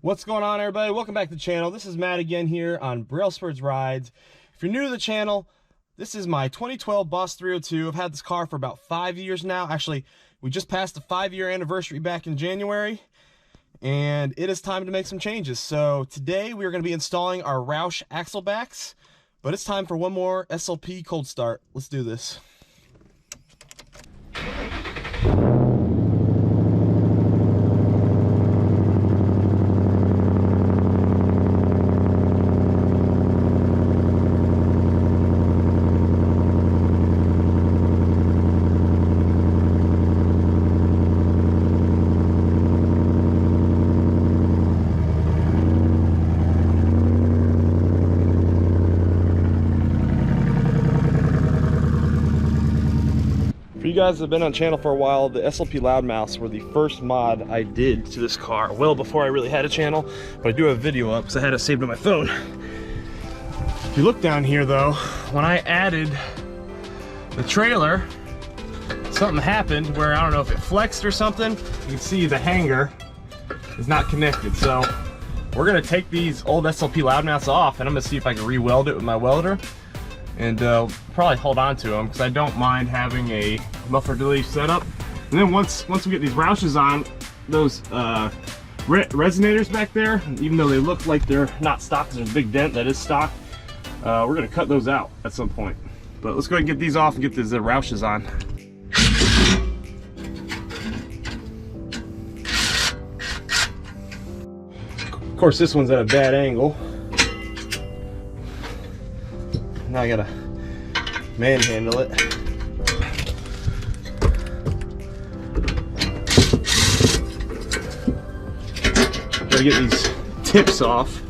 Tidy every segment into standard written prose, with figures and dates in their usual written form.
What's going on, everybody? Welcome back to the channel. This is Matt again here on Brailsford's Rides. If you're new to the channel, this is my 2012 Boss 302. I've had this car for about 5 years now. Actually, we just passed the 5-year anniversary back in January, and it is time to make some changes. So today we are going to be installing our Roush Axlebacks, but it's time for one more SLP cold start. Let's do this. For you guys that have been on the channel for a while, the SLP loudmouths were the first mod I did to this car, well before I really had a channel, but I do have a video up because I had it saved on my phone. If you look down here though, when I added the trailer, something happened where I don't know if it flexed or something. You can see the hanger is not connected, so we're gonna take these old SLP loudmouths off and I'm gonna see if I can re-weld it with my welder. And probably hold on to them because I don't mind having a muffler delay setup. And then once we get these Roushes on, those Resonators back there, even though they look like they're not stock, there's a big dent that is stock, we're gonna cut those out at some point. But let's go ahead and get these off and get these Roushes on. Of course, this one's at a bad angle. Now I gotta manhandle it. Gotta get these tips off.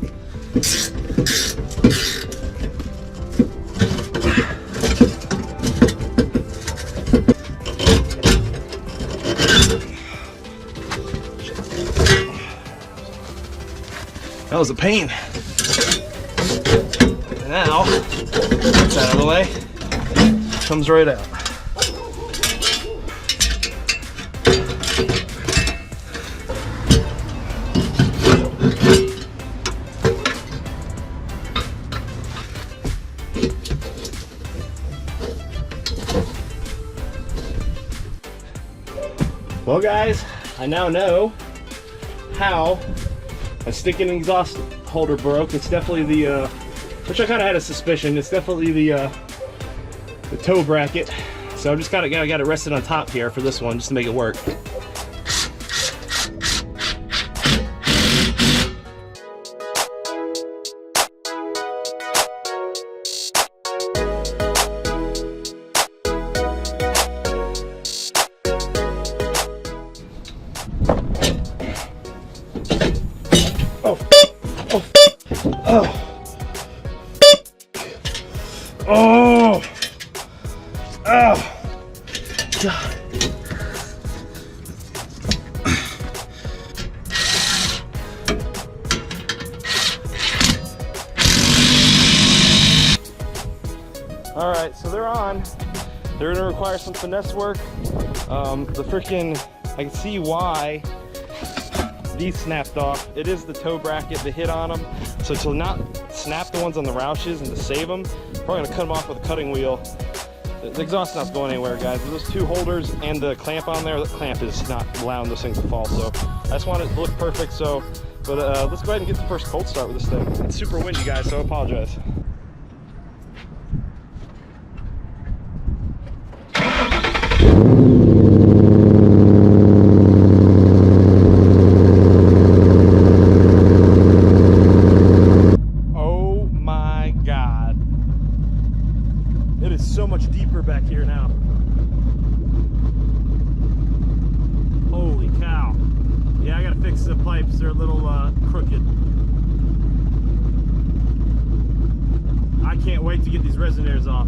That was a pain. Now, that's out of the way, comes right out. Well guys, I now know how a sticking exhaust holder broke. It's definitely the which I kind of had a suspicion. It's definitely the toe bracket. So I just got it rested on top here for this one, just to make it work. Oh, oh, oh. Oh! Oh! God. Alright, so they're on. They're gonna require some finesse work. The freaking, I can see why these snapped off. It is the toe bracket that hit on them. So to not snap the ones on the Roushes and to save them, probably gonna cut them off with a cutting wheel. The exhaust not going anywhere, guys. Those two holders and the clamp on there, the clamp is not allowing those things to fall. So I just want it to look perfect. So, but let's go ahead and get the first cold start with this thing. It's super windy, guys, so I apologize. So much deeper back here now. Holy cow. Yeah, I gotta fix the pipes. They're a little crooked. I can't wait to get these Resonators off.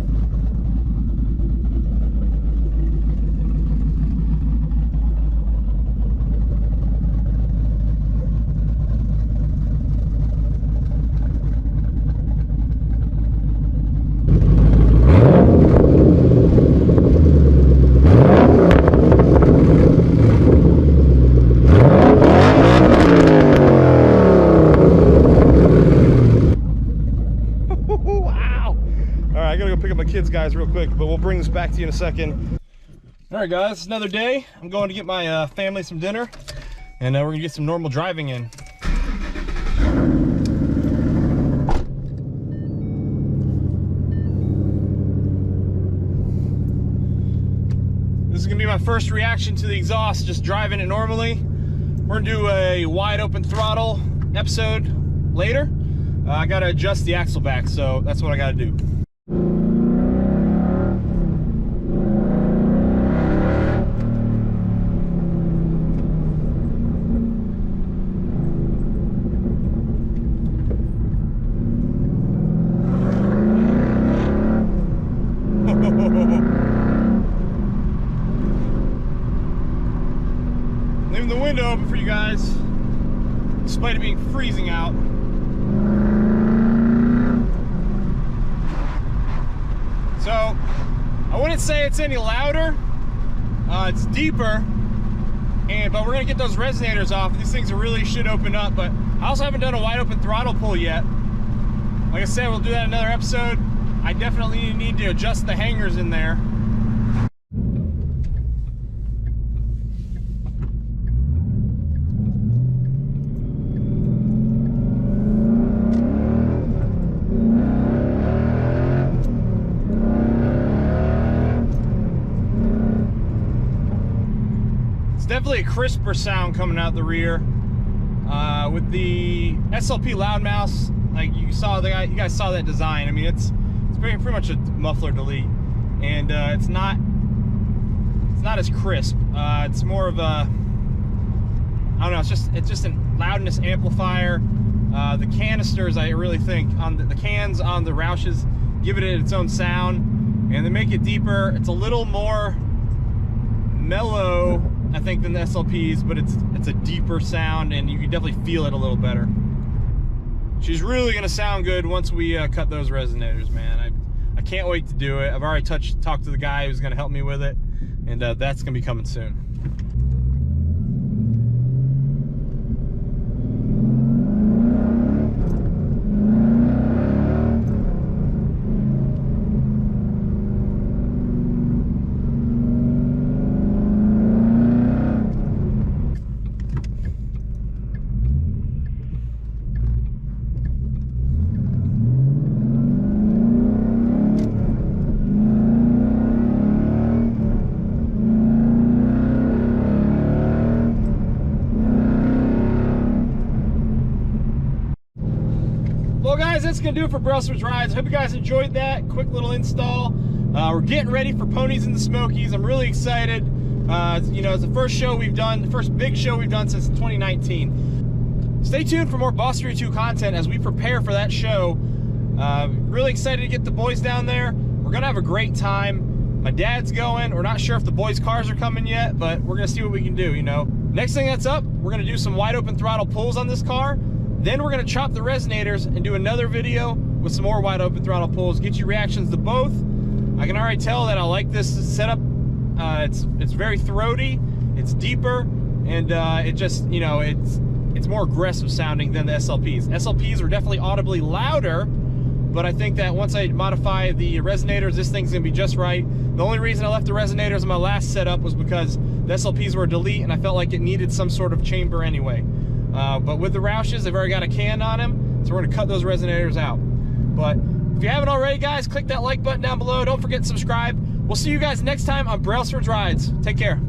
guys real quick, but we'll bring this back to you in a second. All right, guys, it's another day. I'm going to get my family some dinner, and we're gonna get some normal driving in. This is gonna be my first reaction to the exhaust, just driving it normally. We're gonna do a wide open throttle episode later. I gotta adjust the Axleback, so that's what I gotta do. Leaving the window open for you guys, despite it being freezing out. So, I wouldn't say it's any louder, it's deeper, but we're gonna get those resonators off. These things really should open up, but I also haven't done a wide open throttle pull yet. Like I said, we'll do that in another episode. I definitely need to adjust the hangers in there. Definitely a crisper sound coming out the rear. With the SLP loudmouth, like you guys saw that design. I mean, it's pretty much a muffler delete, and it's not as crisp. It's more of a, I don't know. It's just a loudness amplifier. The canisters, I really think, on the cans on the Roushes give it its own sound, and they make it deeper. It's a little more mellow, I think, than the SLPs, but it's a deeper sound, and you can definitely feel it a little better. She's really gonna sound good once we cut those resonators, man. I can't wait to do it. I've already talked to the guy who's gonna help me with it, and that's gonna be coming soon. Well, guys, that's gonna do it for Brailsford's Rides. Hope you guys enjoyed that quick little install. We're getting ready for Ponies in the Smokies. I'm really excited. You know, it's the first show we've done, the first big show we've done since 2019. Stay tuned for more Boss 32 content as we prepare for that show. Really excited to get the boys down there. We're gonna have a great time. My dad's going. We're not sure if the boys' cars are coming yet, but we're gonna see what we can do, you know. Next thing that's up, we're gonna do some wide open throttle pulls on this car. Then we're gonna chop the resonators and do another video with some more wide open throttle pulls, get you reactions to both. I can already tell that I like this setup. It's very throaty, it's deeper, and it just, you know, it's more aggressive sounding than the SLPs. SLPs were definitely audibly louder, but I think that once I modify the resonators, this thing's gonna be just right. The only reason I left the resonators in my last setup was because the SLPs were a delete and I felt like it needed some sort of chamber anyway. But with the Roushes, they've already got a can on them, so we're gonna cut those resonators out. But if you haven't already, guys, click that like button down below. Don't forget to subscribe. We'll see you guys next time on Brailsford's Rides. Take care.